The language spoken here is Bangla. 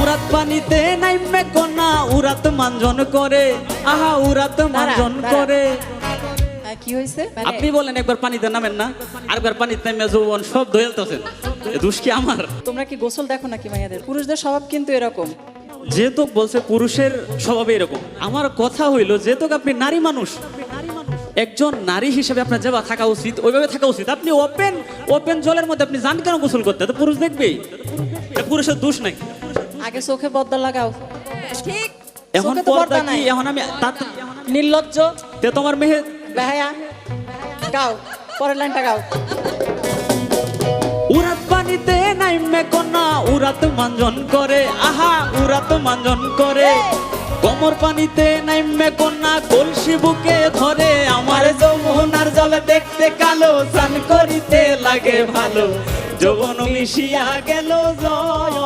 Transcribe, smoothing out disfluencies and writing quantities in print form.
উরাত পানিতে নাইমে কন্যা উরাত মানজন করে, আহা উরাত মানজন করে। কি হয়েছে? আপনি বলেন একবার পানিতে নামেন না, আরেকবার পানিতে নামে যৌবন সব ধুয়েলতেছেন, দোষ কি আমার? তোমরা কি গোসল দেখো নাকি মাইয়াদের? পুরুষদের স্বভাব কিন্তু এরকম। যেহেতু বলছে পুরুষের স্বভাবে এরকম, আমার কথা হইলো যেহেতু আপনি নারী মানুষ, একজন নারী হিসেবে আপনার যেভাবে থাকা উচিত ওইভাবে থাকা উচিত। আপনি ওপেন জলের মধ্যে আপনি যান কেন গোসল করতে? তো পুরুষ দেখবেই, পুরুষের দোষ নাই। আগে চোখে পর্দা লাগাও। ঠিক। এখন চোখে তো পর্দা পর্দা কি? নাই। এখন আমি নির্লজ্জ তে তোমার মেয়ে বেহায়া। গাও, পরের লাইনটা গাও। উরাত পানিতে নাইমে কন্যা উরাত মানজন করে, আহা উরাত মানজন করে। কোমর পানিতে নাইমে কন্যা কলসি বুকে ধরে, আমার যমুনার জলে দেখতে কালো, স্নান করিতে লাগে ভালো, যৌবন মিশিয়া গেল জয়